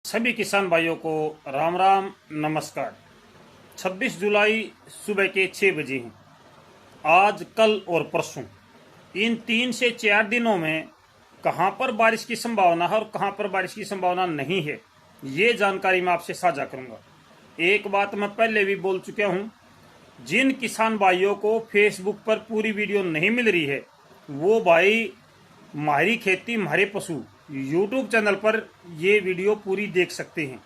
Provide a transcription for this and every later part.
सभी किसान भाइयों को राम राम नमस्कार। 26 जुलाई सुबह के 6 बजे हैं। आज कल और परसों इन 3 से 4 दिनों में कहां पर बारिश की संभावना है और कहां पर बारिश की संभावना नहीं है, ये जानकारी मैं आपसे साझा करूंगा। एक बात मैं पहले भी बोल चुका हूं, जिन किसान भाइयों को फेसबुक पर पूरी वीडियो नहीं मिल रही है वो भाई हमारी खेती हमारे पशु यूट्यूब चैनल पर ये वीडियो पूरी देख सकते हैं।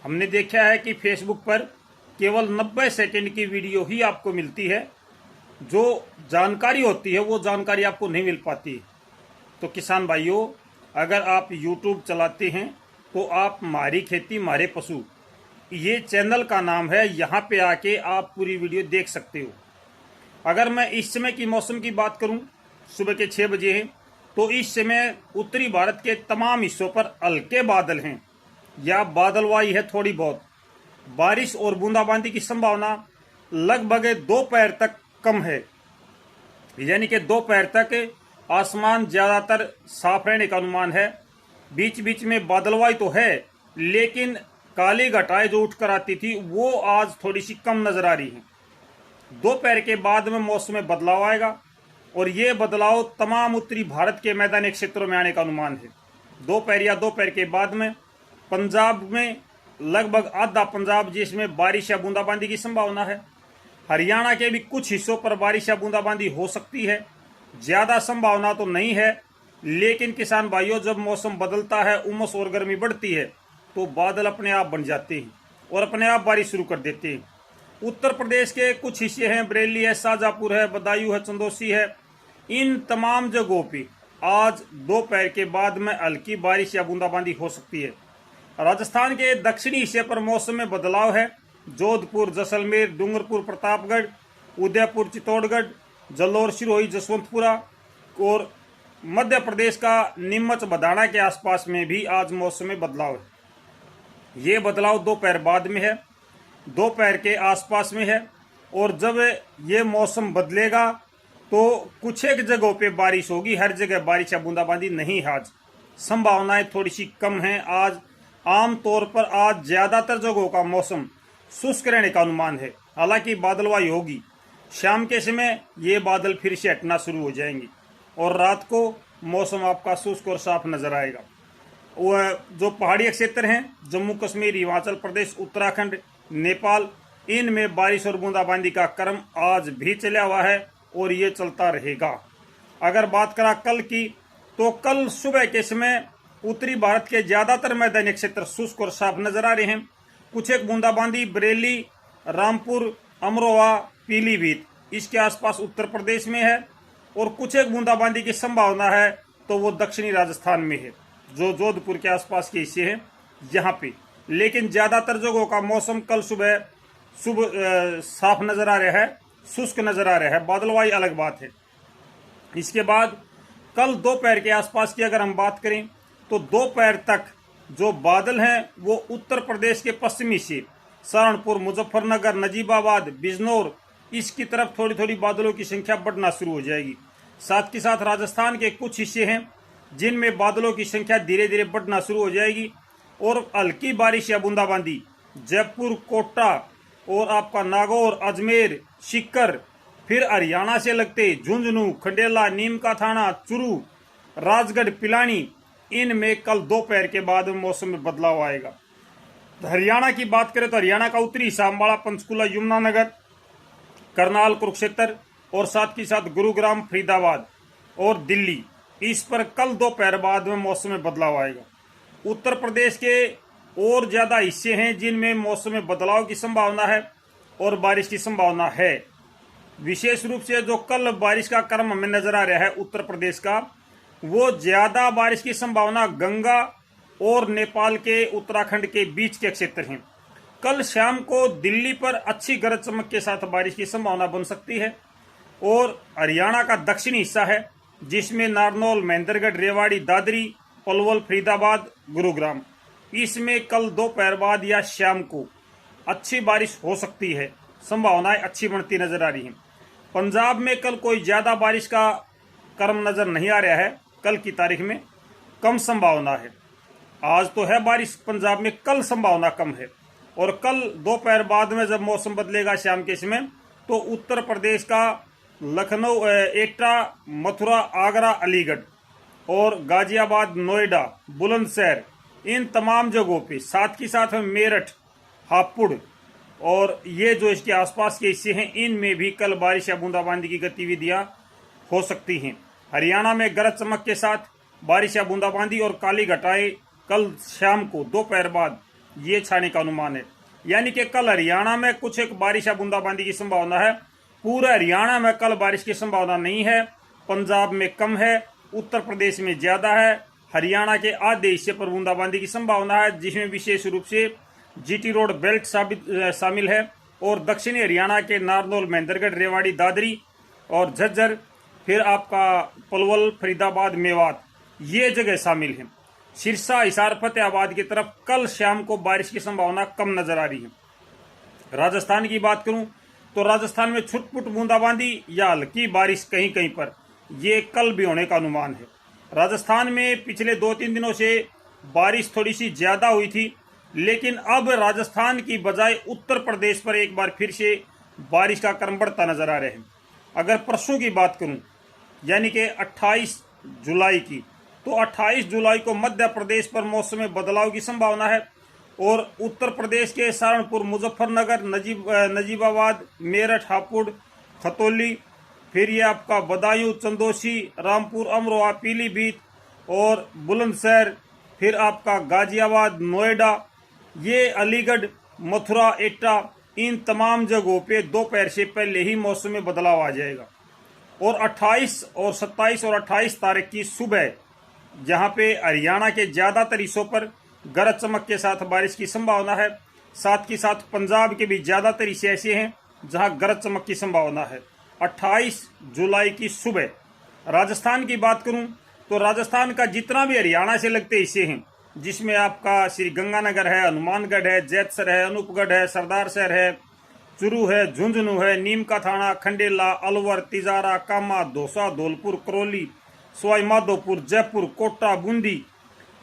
हमने देखा है कि फेसबुक पर केवल 90 सेकंड की वीडियो ही आपको मिलती है, जो जानकारी होती है वो जानकारी आपको नहीं मिल पाती। तो किसान भाइयों, अगर आप यूट्यूब चलाते हैं तो आप हमारी खेती हमारे पशु, ये चैनल का नाम है, यहाँ पे आके आप पूरी वीडियो देख सकते हो। अगर मैं इस समय की मौसम की बात करूं, सुबह के 6 बजे हैं, तो इस समय उत्तरी भारत के तमाम हिस्सों पर हल्के बादल हैं या बादलवाई है। थोड़ी बहुत बारिश और बूंदाबांदी की संभावना लगभग दोपहर तक कम है, यानी कि दोपहर तक आसमान ज्यादातर साफ रहने का अनुमान है। बीच बीच में बादलवाई तो है, लेकिन काली घटाएं जो उठकर आती थी वो आज थोड़ी सी कम नजर आ रही हैं। दोपहर के बाद में मौसम में बदलाव आएगा और ये बदलाव तमाम उत्तरी भारत के मैदानी क्षेत्रों में आने का अनुमान है। दोपहर या दोपहर के बाद में पंजाब में लगभग आधा पंजाब जिसमें बारिश या बूंदाबांदी की संभावना है। हरियाणा के भी कुछ हिस्सों पर बारिश या बूंदाबांदी हो सकती है, ज्यादा संभावना तो नहीं है। लेकिन किसान भाइयों, जब मौसम बदलता है, उमस और गर्मी बढ़ती है, तो बादल अपने आप बन जाते हैं और अपने आप बारिश शुरू कर देते हैं। उत्तर प्रदेश के कुछ हिस्से हैं, बरेली है, शाजापुर है, बदायूं है, चंदौसी है, इन तमाम जगहों पे आज दोपहर के बाद में हल्की बारिश या बूंदाबांदी हो सकती है। राजस्थान के दक्षिणी हिस्से पर मौसम में बदलाव है। जोधपुर, जैसलमेर, डूंगरपुर, प्रतापगढ़, उदयपुर, चित्तौड़गढ़, जलोर, सिरोही, जसवंतपुरा और मध्य प्रदेश का नीमच, बदाना के आसपास में भी आज मौसम में बदलाव है। ये बदलाव दोपहर बाद में है, दोपहर के आसपास में है। और जब ये मौसम बदलेगा तो कुछ एक जगहों पे बारिश होगी, हर जगह बारिश या बूंदाबांदी नहीं है। आज संभावनाएं थोड़ी सी कम हैं। आज आम तौर पर आज ज्यादातर जगहों का मौसम शुष्क रहने का अनुमान है, हालांकि बादलवाई होगी। शाम के समय ये बादल फिर से हटना शुरू हो जाएंगे और रात को मौसम आपका शुष्क और साफ नजर आएगा। वह जो पहाड़ी क्षेत्र हैं, जम्मू कश्मीर, हिमाचल प्रदेश, उत्तराखंड, नेपाल, इनमें बारिश और बूंदाबांदी का क्रम आज भी चला हुआ है और ये चलता रहेगा। अगर बात करा कल की, तो कल सुबह के समय उत्तरी भारत के ज्यादातर मैदानी क्षेत्र शुष्क और साफ नजर आ रहे हैं। कुछ एक बूंदाबांदी बरेली, रामपुर, अमरोहा, पीलीभीत इसके आसपास उत्तर प्रदेश में है और कुछ एक बूंदाबांदी की संभावना है तो वो दक्षिणी राजस्थान में है, जो जोधपुर के आसपास के हिस्से हैं यहाँ पे। लेकिन ज्यादातर जगहों का मौसम कल सुबह साफ नजर आ रहा है, शुष्क नजर आ रहा है। बादलवाई अलग बात है। इसके बाद कल दोपहर के आसपास की अगर हम बात करें, तो दोपहर तक जो बादल हैं वो उत्तर प्रदेश के पश्चिमी से सहारनपुर, मुजफ्फरनगर, नजीबाबाद, बिजनौर इसकी तरफ थोड़ी थोड़ी बादलों की संख्या बढ़ना शुरू हो जाएगी। साथ के साथ राजस्थान के कुछ हिस्से हैं जिनमें बादलों की संख्या धीरे धीरे बढ़ना शुरू हो जाएगी और हल्की बारिश या बूंदाबांदी जयपुर, कोटा और आपका नागौर, अजमेर, सीकर, फिर हरियाणा से लगते झुंझुनू, खंडेला, नीम का थाना, चुरू, राजगढ़, पिलानी, इनमें कल दोपहर के बाद मौसम में बदलाव आएगा। तो हरियाणा की बात करें तो हरियाणा का उत्तरी हिस्सा अम्बाला, पंचकुला, यमुनानगर, करनाल, कुरुक्षेत्र और साथ ही साथ गुरुग्राम, फरीदाबाद और दिल्ली, इस पर कल दोपहर बाद में मौसम में बदलाव आएगा। उत्तर प्रदेश के और ज्यादा हिस्से हैं जिनमें मौसम में बदलाव की संभावना है और बारिश की संभावना है। विशेष रूप से जो कल बारिश का क्रम हमें नजर आ रहा है उत्तर प्रदेश का, वो ज्यादा बारिश की संभावना गंगा और नेपाल के उत्तराखंड के बीच के क्षेत्र हैं। कल शाम को दिल्ली पर अच्छी गरज चमक के साथ बारिश की संभावना बन सकती है और हरियाणा का दक्षिणी हिस्सा है जिसमें नारनौल, महेंद्रगढ़, रेवाड़ी, दादरी, पलवल, फरीदाबाद, गुरुग्राम, इसमें कल दोपहर बाद या शाम को अच्छी बारिश हो सकती है। संभावनाएं अच्छी बनती नजर आ रही हैं। पंजाब में कल कोई ज्यादा बारिश का क्रम नजर नहीं आ रहा है। कल की तारीख में कम संभावना है। आज तो है बारिश पंजाब में, कल संभावना कम है। और कल दोपहर बाद में जब मौसम बदलेगा शाम के समय, तो उत्तर प्रदेश का लखनऊ, एटा, मथुरा, आगरा, अलीगढ़ और गाजियाबाद, नोएडा, बुलंदशहर, इन तमाम जगहों पे, साथ ही साथ में मेरठ, हापुड़ और ये जो इसके आसपास के हिस्से हैं, इनमें भी कल बारिश या बूंदाबांदी की गतिविधियां हो सकती हैं। हरियाणा में गरज चमक के साथ बारिश या बूंदाबांदी और काली घटाएं कल शाम को दोपहर बाद ये छाने का अनुमान है। यानी कि कल हरियाणा में कुछ एक बारिश या बूंदाबांदी की संभावना है। पूरे हरियाणा में कल बारिश की संभावना नहीं है। पंजाब में कम है, उत्तर प्रदेश में ज्यादा है, हरियाणा के आधे हिस्से पर बूंदाबांदी की संभावना है, जिसमें विशेष रूप से जीटी रोड बेल्ट शामिल है और दक्षिणी हरियाणा के नारनौल, महेंद्रगढ़, रेवाड़ी, दादरी और झज्जर, फिर आपका पलवल, फरीदाबाद, मेवात, ये जगह शामिल हैं। सिरसा, हिसार, फतेहाबाद की तरफ कल शाम को बारिश की संभावना कम नजर आ रही है। राजस्थान की बात करूं तो राजस्थान में छुटपुट बूंदाबांदी या हल्की बारिश कहीं कहीं पर, ये कल भी होने का अनुमान है। राजस्थान में पिछले 2-3 दिनों से बारिश थोड़ी सी ज्यादा हुई थी, लेकिन अब राजस्थान की बजाय उत्तर प्रदेश पर एक बार फिर से बारिश का क्रम बढ़ता नजर आ रहा है। अगर परसों की बात करूं, यानी कि 28 जुलाई की, तो 28 जुलाई को मध्य प्रदेश पर मौसम में बदलाव की संभावना है और उत्तर प्रदेश के सहारनपुर, मुजफ्फरनगर, नजीबाबाद, मेरठ, हापुड़, खतौली, फिर ये आपका बदायूं, चंदोसी, रामपुर, अमरोहा, पीलीभीत और बुलंदशहर, फिर आपका गाजियाबाद, नोएडा, ये अलीगढ़, मथुरा, एटा, इन तमाम जगहों पे दोपहर से पहले ही मौसम में बदलाव आ जाएगा। और 28 और 27 और 28 तारीख की सुबह जहां पे हरियाणा के ज्यादातर हिस्सों पर गरज चमक के साथ बारिश की संभावना है, साथ ही साथ पंजाब के भी ज्यादातर हिस्से ऐसे हैं जहां गरज चमक की संभावना है। 28 जुलाई की सुबह राजस्थान की बात करूं तो राजस्थान का जितना भी हरियाणा से लगते हिस्से हैं, जिसमें आपका श्री गंगानगर है, हनुमानगढ़ है, जैतसर है, अनूपगढ़ है, सरदारशहर है, चुरू है, झुंझुनू है, नीम का थाना, खंडेला, अलवर, तिजारा, कामा, दौसा, धौलपुर, करौली, सवाई माधोपुर, जयपुर, कोटा, बूंदी,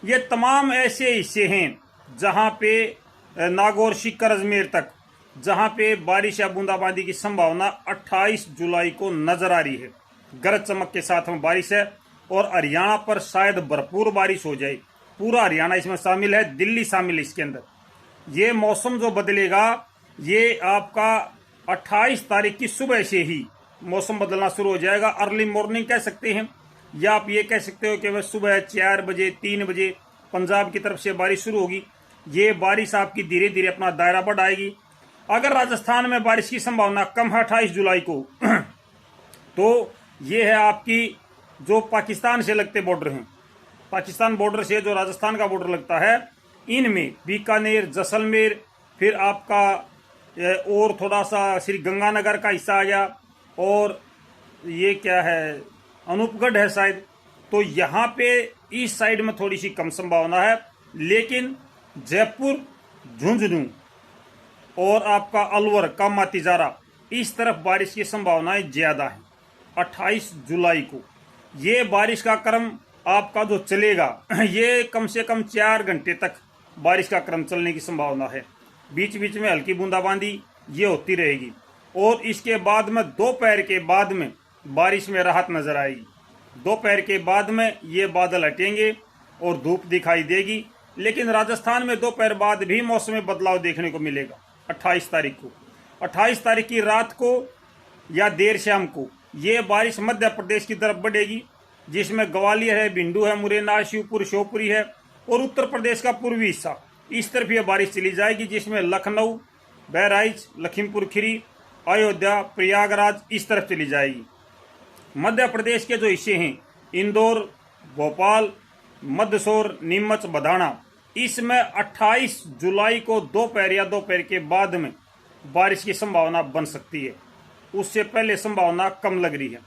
ये तमाम ऐसे हिस्से हैं जहां पे नागौर, सीकर, अजमेर तक, जहां पे बारिश या बूंदाबांदी की संभावना 28 जुलाई को नजर आ रही है। गरज चमक के साथ में बारिश है और हरियाणा पर शायद भरपूर बारिश हो जाए। पूरा हरियाणा इसमें शामिल है, दिल्ली शामिल है इसके अंदर। ये मौसम जो बदलेगा, ये आपका 28 तारीख की सुबह से ही मौसम बदलना शुरू हो जाएगा। अर्ली मॉर्निंग कह सकते हैं, या आप ये कह सकते हो कि वह सुबह 4 बजे, 3 बजे पंजाब की तरफ से बारिश शुरू होगी। ये बारिश आपकी धीरे धीरे अपना दायरा बढ़ाएगी। अगर राजस्थान में बारिश की संभावना कम है 28 जुलाई को तो ये है आपकी जो पाकिस्तान से लगते बॉर्डर हैं, पाकिस्तान बॉर्डर से जो राजस्थान का बॉर्डर लगता है, इनमें बीकानेर, जैसलमेर, फिर आपका और थोड़ा सा श्री गंगानगर का हिस्सा आ गया, और ये क्या है, अनूपगढ़ है शायद। तो यहाँ पे इस साइड में थोड़ी सी कम संभावना है, लेकिन जयपुर, झुंझुनू और आपका अलवर, कामा, तिजारा, इस तरफ बारिश की संभावनाएं ज्यादा है। 28 जुलाई को ये बारिश का क्रम आपका जो चलेगा, ये कम से कम 4 घंटे तक बारिश का क्रम चलने की संभावना है। बीच बीच में हल्की बूंदाबांदी ये होती रहेगी और इसके बाद में दोपहर के बाद में बारिश में राहत नजर आएगी। दोपहर के बाद में ये बादल हटेंगे और धूप दिखाई देगी, लेकिन राजस्थान में दोपहर बाद भी मौसम में बदलाव देखने को मिलेगा। 28 तारीख को, 28 तारीख की रात को या देर शाम को ये बारिश मध्य प्रदेश की तरफ बढ़ेगी, जिसमें ग्वालियर है, भिंडू है, मुरैना, शिवपुर, श्योपुरी है और उत्तर प्रदेश का पूर्वी हिस्सा, इस तरफ यह बारिश चली जाएगी, जिसमें लखनऊ, बहराइच, लखीमपुर खीरी, अयोध्या, प्रयागराज, इस तरफ चली जाएगी। मध्य प्रदेश के जो हिस्से हैं, इंदौर, भोपाल, मंदसौर, नीमच, बधाना, इसमें 28 जुलाई को दोपहर या दोपहर के बाद में बारिश की संभावना बन सकती है। उससे पहले संभावना कम लग रही है।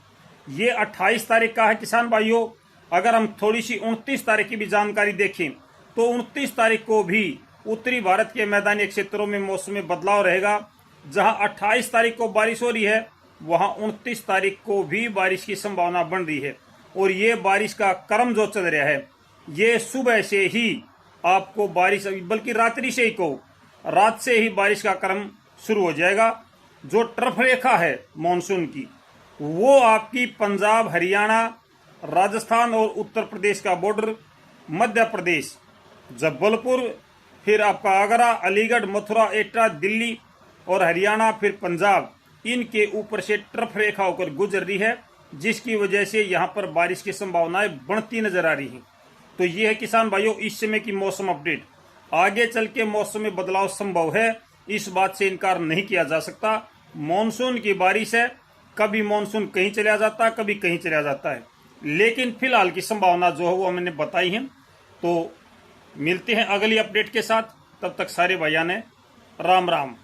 ये 28 तारीख का है किसान भाइयों। अगर हम थोड़ी सी 29 तारीख की भी जानकारी देखें तो 29 तारीख को भी उत्तरी भारत के मैदानी क्षेत्रों में मौसम में बदलाव रहेगा। जहां 28 तारीख को बारिश हो रही है, वहां 29 तारीख को भी बारिश की संभावना बन रही है। और ये बारिश का क्रम जो चल रहा है, ये सुबह से ही आपको बारिश, बल्कि रात्रि से ही कहो, रात से ही बारिश का क्रम शुरू हो जाएगा। जो ट्रफ रेखा है मॉनसून की, वो आपकी पंजाब, हरियाणा, राजस्थान और उत्तर प्रदेश का बॉर्डर, मध्य प्रदेश, जबलपुर, फिर आपका आगरा, अलीगढ़, मथुरा, एटा, दिल्ली और हरियाणा, फिर पंजाब, इनके ऊपर से ट्रफ रेखा होकर गुजर रही है, जिसकी वजह से यहाँ पर बारिश की संभावनाएं बढ़ती नजर आ रही हैं। तो ये है किसान भाइयों इस समय की मौसम अपडेट। आगे चल के मौसम में बदलाव संभव है, इस बात से इनकार नहीं किया जा सकता। मॉनसून की बारिश है, कभी मॉनसून कहीं चला जाता है, कभी कहीं चला जाता है, लेकिन फिलहाल की संभावना जो है वो हमने बताई है। तो मिलते हैं अगली अपडेट के साथ, तब तक सारे भाइयों ने राम राम।